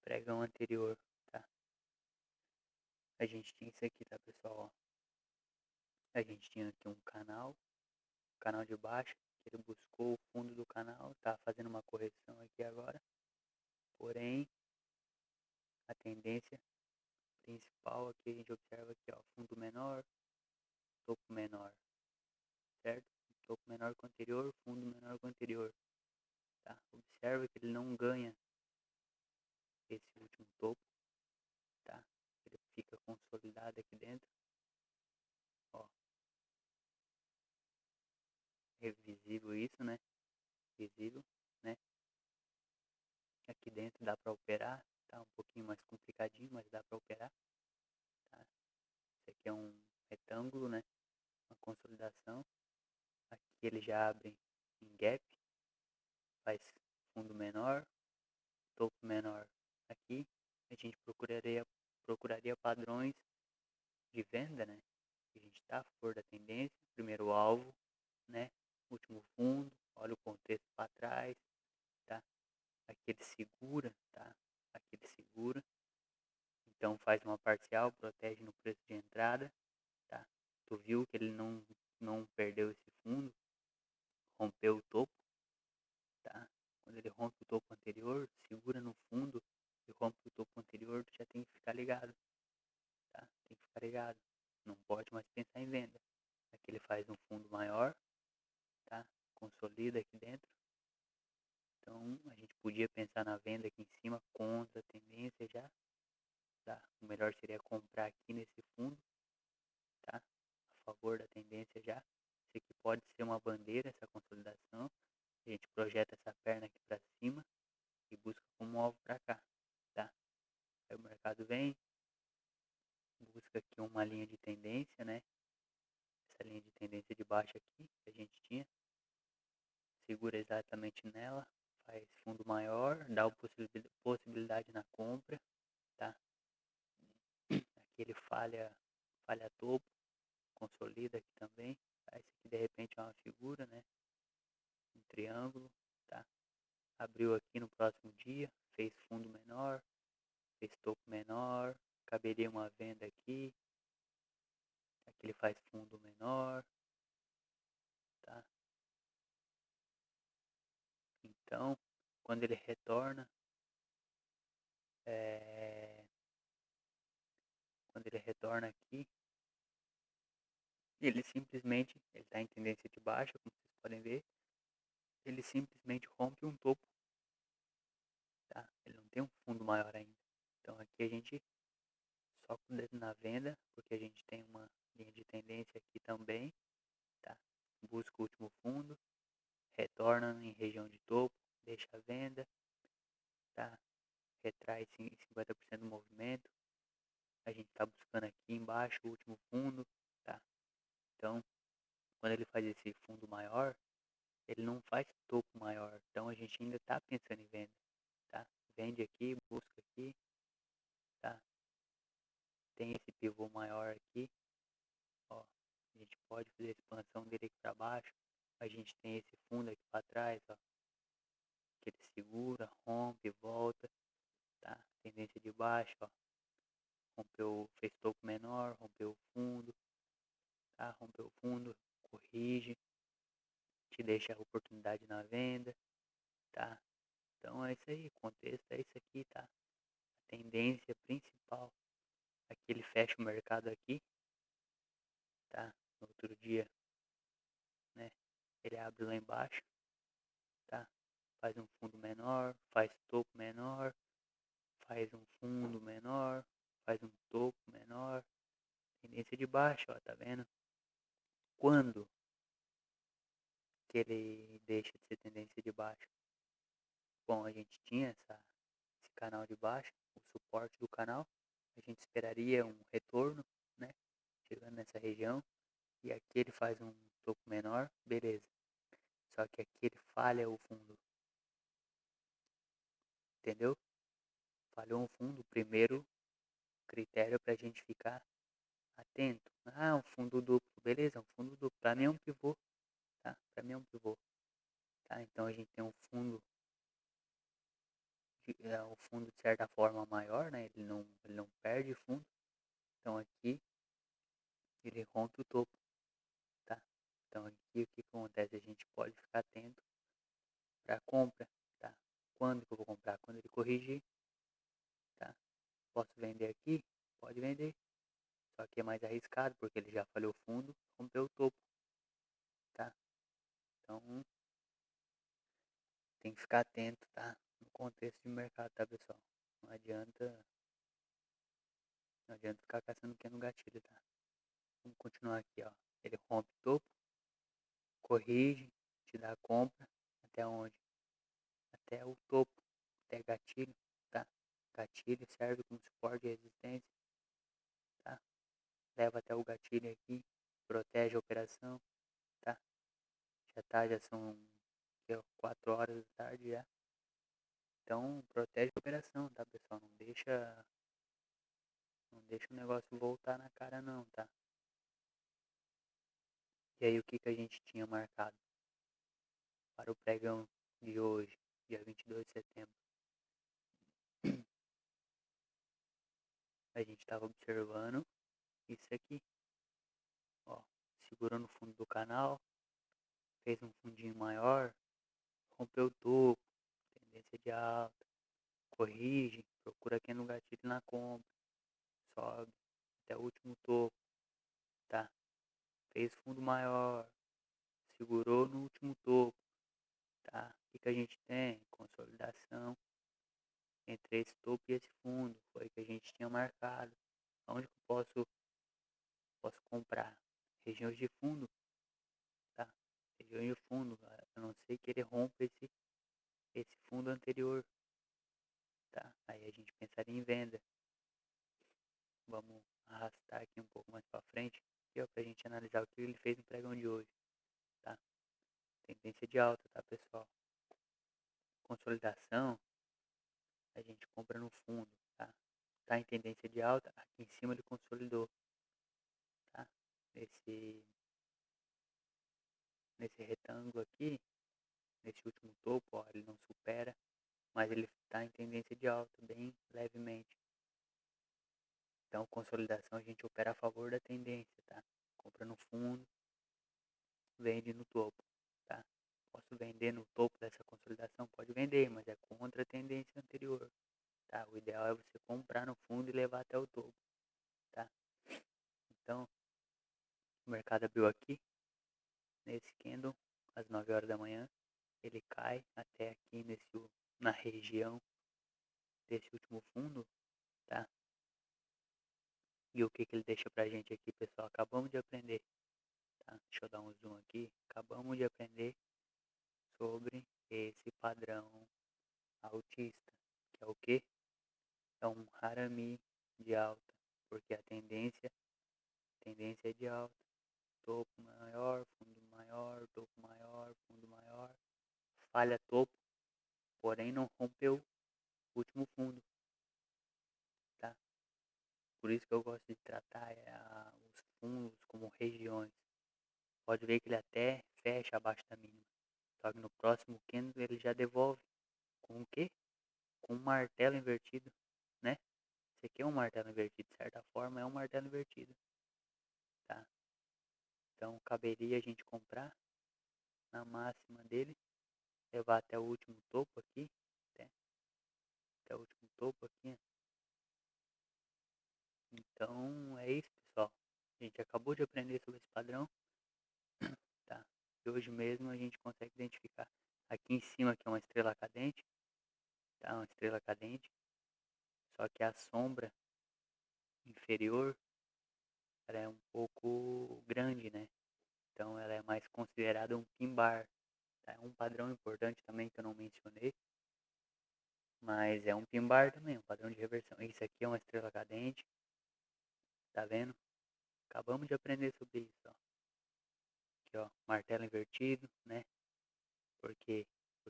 Speaker 1: pregão anterior, tá? A gente tinha isso aqui, tá, pessoal? Ó. A gente tinha aqui um canal de baixo, que ele buscou o fundo do canal, tá fazendo uma correção aqui agora. Porém, a tendência principal aqui a gente observa aqui, ó, fundo menor, topo menor, certo? Topo menor que o anterior, fundo menor que o anterior, tá? Observa que ele não ganha esse último topo, tá? Ele fica consolidado aqui dentro, ó, é visível isso, né? visível, né? Aqui dentro dá para operar, tá um pouquinho mais complicadinho, mas dá para operar, tá? Esse aqui é um retângulo, né? Uma consolidação. Aqui ele já abre em gap, faz fundo menor, topo menor. Aqui a gente procuraria padrões de venda, né? A gente está fora da tendência, primeiro alvo, né? Último fundo, olha o contexto para trás, tá? Aqui ele segura, tá? Aqui ele segura, então faz uma parcial, protege no preço de entrada, tá? Tu viu que ele não perdeu esse fundo, rompeu o topo, tá? Quando ele rompe o topo anterior, segura no fundo e rompe o topo anterior, tu já tem que ficar ligado, tá? Tem que ficar ligado, não pode mais pensar em venda. Aqui ele faz um fundo maior, tá? Consolida aqui dentro. Então a gente podia pensar na venda aqui em cima contra a tendência já, tá? O melhor seria comprar aqui nesse fundo, tá? A favor da tendência já. Isso aqui pode ser uma bandeira, essa consolidação. A gente projeta essa perna aqui para cima e busca como alvo para cá, tá? Aí o mercado vem, busca aqui uma linha de tendência, né? Essa linha de tendência de baixo aqui que a gente tinha, segura exatamente nela, faz fundo maior, dá a possibilidade na compra, tá? Aqui ele falha topo, consolida aqui também, tá? Esse aqui de repente é uma figura, né? Um triângulo, tá? Abriu aqui no próximo dia, fez fundo menor, fez topo menor, caberia uma venda aqui, aqui ele faz fundo menor, tá? Então, quando ele retorna, é... quando ele retorna aqui, ele simplesmente, ele está em tendência de baixa, como vocês podem ver, ele simplesmente rompe um topo, tá? Ele não tem um fundo maior ainda. Então aqui a gente soca o dedo na venda, porque a gente tem uma linha de tendência aqui também, tá? Busca o último fundo, retorna em região de topo, deixa a venda, tá? Retrai 50% do movimento. A gente está buscando aqui embaixo o último fundo, tá? Então, quando ele faz esse fundo maior, ele não faz topo maior. Então a gente ainda está pensando em venda, tá? Vende aqui, busca aqui, tá? Tem esse pivô maior aqui, ó. A gente pode fazer a expansão dele aqui para baixo. A gente tem esse fundo aqui para trás, ó. Que ele segura, rompe, volta, tá? Tendência de baixo, ó. Rompeu, fez topo menor, rompeu o fundo, tá? Rompeu o fundo, corrige, te deixa a oportunidade na venda, tá? Então é isso aí, o contexto é isso aqui, tá? A tendência principal, aqui ele fecha o mercado aqui, tá? No outro dia, né? Ele abre lá embaixo, tá? Faz um fundo menor, faz topo menor, faz um fundo menor, faz um topo menor, tendência de baixa, ó, tá vendo? Quando que ele deixa de ser tendência de baixa? Bom, a gente tinha esse canal de baixa, o suporte do canal, a gente esperaria um retorno, né? Chegando nessa região, e aqui ele faz um topo menor, beleza. Só que aqui ele falha o fundo, entendeu? Falhou um fundo, o primeiro critério para a gente ficar atento. Ah, um fundo duplo, beleza, um fundo duplo. Para mim é um pivô, tá? Para mim é um pivô, tá? Então a gente tem um fundo, um fundo de certa forma maior, né? Ele não perde fundo. Então aqui ele rompe o topo, tá? Então aqui o que acontece? A gente pode ficar atento para compra, tá? Quando que eu vou comprar? Quando ele corrigir, tá? Posso vender aqui? Pode vender. Só que é mais arriscado porque ele já falhou fundo, rompeu o topo, tá? Então tem que ficar atento, tá? No contexto de mercado, tá, pessoal? Não adianta, não adianta ficar caçando pequeno gatilho, tá? Vamos continuar aqui, ó. Ele rompe o topo, corrige, te dá a compra, até até onde? Até o topo, até gatilho, tá? Gatilho serve como suporte de resistência, tá? Leva até o gatilho aqui, protege a operação, tá? Já são aqui, ó, 4 horas da tarde já. Então protege a operação, tá, pessoal? Não deixa o negócio voltar na cara não, tá? E aí o que a gente tinha marcado para o pregão de hoje, dia 22 de setembro? A gente estava observando isso aqui, ó, segurou no fundo do canal, fez um fundinho maior, rompeu o topo, tendência de alta, corrige, procura aqui no gatilho na compra, sobe até o último topo, tá? Fez fundo maior, segurou no último topo, tá? O que a gente tem? Consolidação entre esse topo e esse fundo, foi o que a gente tinha marcado. Onde que eu posso comprar? Regiões de fundo, tá? Regiões de fundo, a não ser que ele rompa esse fundo anterior, tá? Aí a gente pensaria em venda. Vamos arrastar aqui um pouco mais para frente, aqui, ó, pra gente analisar o que ele fez no pregão de hoje, tá? Tendência de alta, tá, pessoal? Consolidação, a gente compra no fundo, tá? Tá em tendência de alta, aqui em cima ele consolidou, tá? Nesse retângulo aqui, nesse último topo, ó, ele não supera, mas ele está em tendência de alta, bem levemente. Então, consolidação a gente opera a favor da tendência, tá? Compra no fundo, vende no topo, tá? Posso vender no topo dessa consolidação? Pode vender, mas é contra a tendência anterior, tá? O ideal é você comprar no fundo e levar até o topo, tá? Então, o mercado abriu aqui, nesse candle, às 9 horas da manhã, ele cai até aqui na região desse último fundo, tá? E o que ele deixa pra gente aqui, pessoal? Acabamos de aprender, tá? Deixa eu dar um zoom aqui. Acabamos de aprender sobre esse padrão autista, que é o que? É um Harami de alta, porque a tendência é de alta. Topo maior, fundo maior, topo maior, fundo maior. Falha topo, porém não rompeu o último fundo, tá? Por isso que eu gosto de tratar os fundos como regiões. Pode ver que ele até fecha abaixo da mínima. Só que no próximo candle ele já devolve. Com o quê? Com um martelo invertido, né? Esse aqui é um martelo invertido, de certa forma é um martelo invertido, tá? Então caberia a gente comprar na máxima dele, levar até o último topo aqui, até o último topo aqui. Então é isso, pessoal. A gente acabou de aprender sobre esse padrão, tá? E hoje mesmo a gente consegue identificar. Aqui em cima aqui é uma estrela cadente, tá? Uma estrela cadente. Só que a sombra inferior ela é um pouco grande, né? Então ela é mais considerada um pin bar. Tá? É um padrão importante também que eu não mencionei, mas é um pin bar também, um padrão de reversão. Isso aqui é uma estrela cadente, tá vendo? Acabamos de aprender sobre isso, ó. Aqui, ó, martelo invertido, né? Porque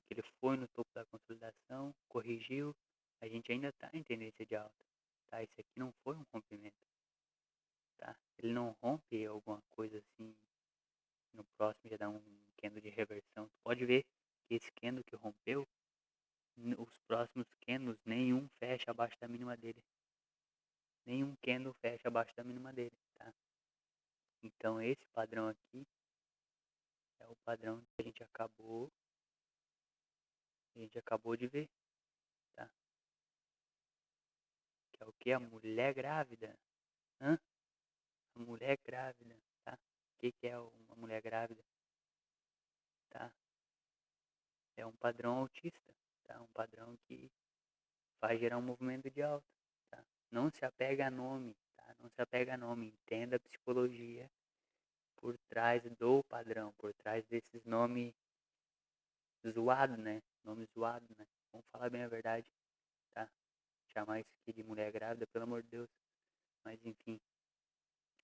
Speaker 1: ele foi no topo da consolidação, corrigiu, a gente ainda está em tendência de alta, tá? Esse aqui não foi um rompimento, tá? Ele não rompe alguma coisa assim, no próximo já dá um candle de reversão. Tu pode ver que esse candle que rompeu, os próximos candles, nenhum fecha abaixo da mínima dele. Nenhum candle fecha abaixo da mínima dele, tá? Então esse padrão aqui é o padrão que a gente acabou de ver, tá? Que é o que? A mulher grávida. Hã? A mulher grávida, tá? O que é uma mulher grávida, tá? É um padrão autista, tá? Um padrão que vai gerar um movimento de alta, tá? Não se apega a nome, tá? Não se apega a nome. Entenda a psicologia por trás do padrão, por trás desses nomes zoado, né? Nome zoado, né? Vamos falar bem a verdade, tá? Chamar isso aqui de mulher grávida, pelo amor de Deus. Mas enfim,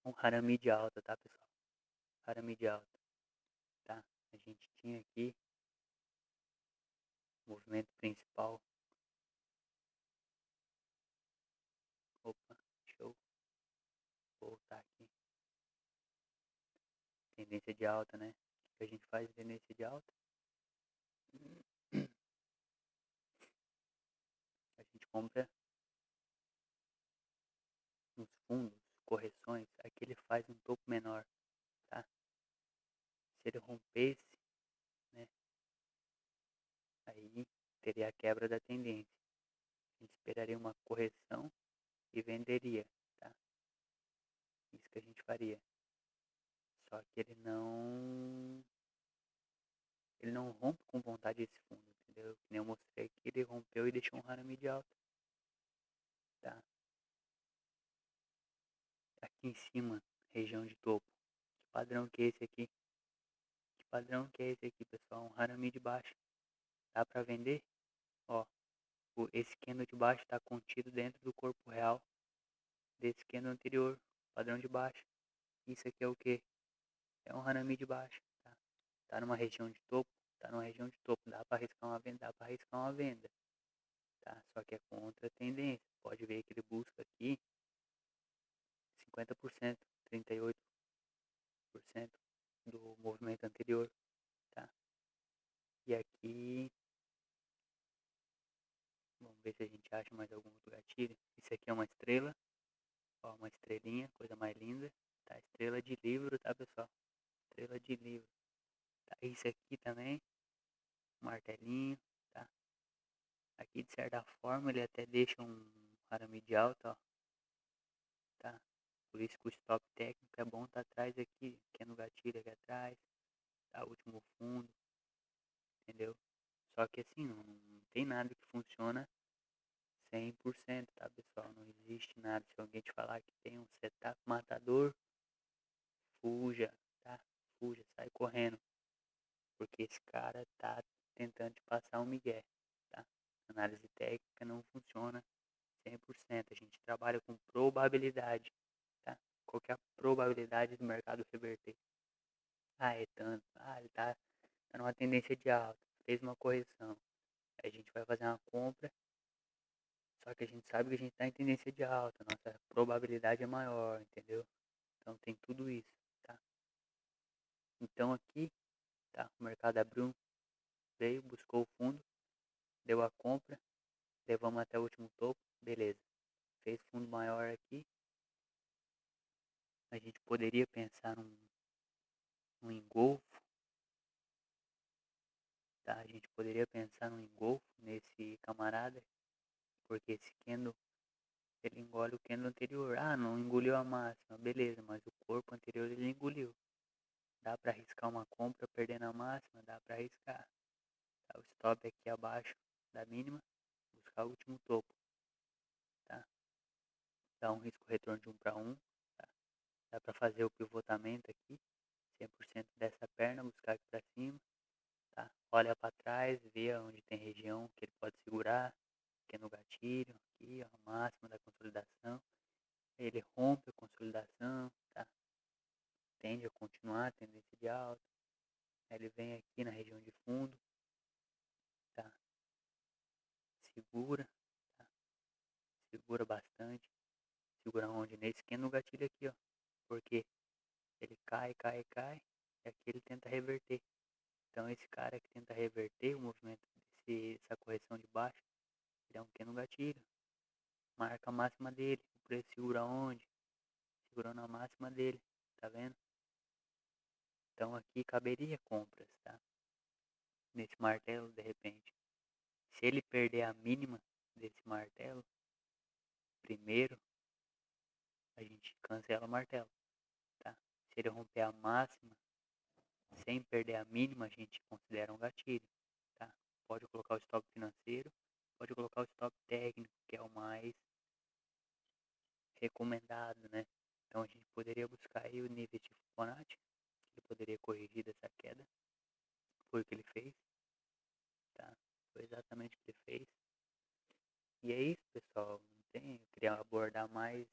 Speaker 1: um Haramid alta, tá, pessoal? Haramid alta, tá? A gente tinha aqui o movimento principal. Opa, deixa eu voltar aqui. Tendência de alta, né? O que a gente faz em tendência de alta? A gente compra nos fundos, correções, aqui ele faz um topo menor, tá? Se ele rompesse, né? Aí teria a quebra da tendência. A gente esperaria uma correção e venderia, tá? Isso que a gente faria. Só que ele não rompe com vontade esse fundo, entendeu? Que nem eu mostrei aqui, ele rompeu e deixou um Haramid alto, tá? Aqui em cima, região de topo. Que padrão que é esse aqui? Que padrão que é esse aqui, pessoal? Um Haramid baixo. Dá pra vender? Ó, esse candle de baixo está contido dentro do corpo real desse candle anterior, padrão de baixo. Isso aqui é o que? É um Hanami de baixo, tá? Tá numa região de topo, tá numa região de topo, dá para arriscar uma venda, dá para arriscar uma venda, tá? Só que é contra a tendência. Pode ver que ele busca aqui 50%, 38% do movimento anterior, tá? E aqui, vamos ver se a gente acha mais algum outro gatilho. Isso aqui é uma estrela, ó, uma estrelinha, coisa mais linda, tá? Estrela de livro, tá, pessoal? Estrela de livro. Tá? Isso aqui também, martelinho, tá? Aqui de certa forma ele até deixa um arame de alta, ó, tá? Por isso que o stop técnico é bom tá atrás aqui, que é no gatilho aqui atrás, tá? Último fundo, entendeu? Só que assim, não tem nada que funciona 100%, tá, pessoal? Não existe nada. Se alguém te falar que tem um setup matador, fuja, tá? Fuja, sai correndo. Porque esse cara tá tentando te passar um migué, tá? Análise técnica não funciona 100%. A gente trabalha com probabilidade, tá? Qual que é a probabilidade do mercado reverter? Ah, é tanto. Ah, ele tá numa tendência de alta, fez uma correção. Aí a gente vai fazer uma compra, só que a gente sabe que a gente tá em tendência de alta, nossa probabilidade é maior, entendeu? Então tem tudo isso, tá? Então aqui, tá? O mercado abriu, veio, buscou o fundo, deu a compra, levamos até o último topo, beleza. Fez fundo maior aqui, a gente poderia pensar num engolfo, tá? A gente poderia pensar num engolfo nesse camarada, porque esse candle, ele engole o candle anterior. Ah, não engoliu a máxima, beleza, mas o corpo anterior ele engoliu. Dá para arriscar uma compra perdendo a máxima? Dá para arriscar. Tá? O stop aqui abaixo da mínima, buscar o último topo, tá? Dá um risco retorno de 1 para 1, tá? Dá para fazer o pivotamento aqui, 100% dessa perna, buscar aqui para cima, tá? Olha para trás, vê onde tem região que ele pode segurar, que é no gatilho, aqui, ó, a máxima da consolidação. Ele rompe a consolidação, tá? Tende a continuar a tendência de alta. Aí ele vem aqui na região de fundo, tá? Segura, tá? Segura bastante. Segura onde? Nesse que é no gatilho aqui, ó. Porque ele cai, cai, cai. E aqui ele tenta reverter. Então esse cara que tenta reverter o movimento dessa correção de baixo, ele é um pequeno gatilho. Marca a máxima dele. O preço segura onde? Segurando a máxima dele. Tá vendo? Então aqui caberia compras, tá? Nesse martelo, de repente. Se ele perder a mínima desse martelo, primeiro, a gente cancela o martelo, tá? Se ele romper a máxima, sem perder a mínima, a gente considera um gatilho, tá? Pode colocar o stop financeiro, pode colocar o stop técnico, que é o mais recomendado, né? Então a gente poderia buscar aí o nível de Fibonacci, que ele poderia corrigir dessa queda, foi o que ele fez. tá? Foi exatamente o que ele fez. E é isso, pessoal. Não tem, eu queria abordar mais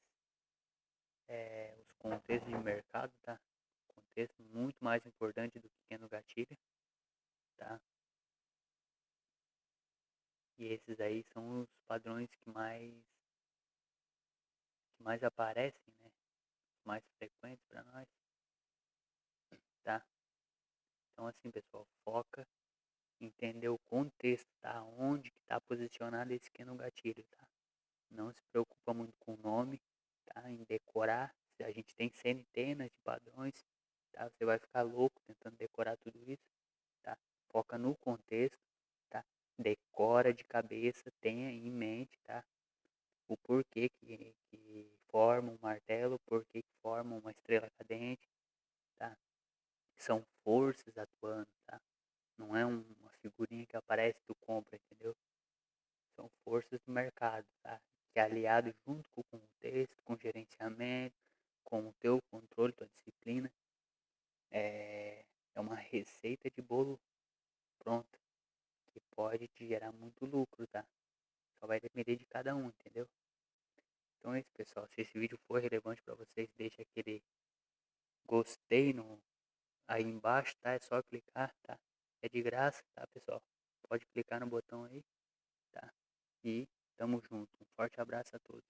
Speaker 1: os contextos de mercado, tá? Contexto muito mais importante do que pequeno gatilho, tá? E esses aí são os padrões que mais aparecem, né? Os mais frequentes para nós, tá? Então assim, pessoal, foca em entender o contexto, tá? Onde que tá posicionado esse pequeno gatilho, tá? Não se preocupa muito com o nome, tá? Em decorar. Se a gente tem centenas de padrões, tá? Você vai ficar louco tentando decorar tudo isso, tá? Foca no contexto, tá? Decora de cabeça, tenha em mente, tá? O porquê que forma um martelo, o porquê que forma uma estrela cadente, tá? São forças atuando, tá? Não é uma figurinha que aparece e tu compra, entendeu? São forças do mercado, tá? Que é aliado junto com o contexto, com o gerenciamento, com o teu controle, tua disciplina, é uma receita de bolo pronta, que pode te gerar muito lucro, tá? Só vai depender de cada um, entendeu? Então é isso, pessoal. Se esse vídeo for relevante para vocês, deixa aquele gostei aí embaixo, tá? É só clicar, tá? É de graça, tá, pessoal? Pode clicar no botão aí, tá? E tamo junto. Um forte abraço a todos.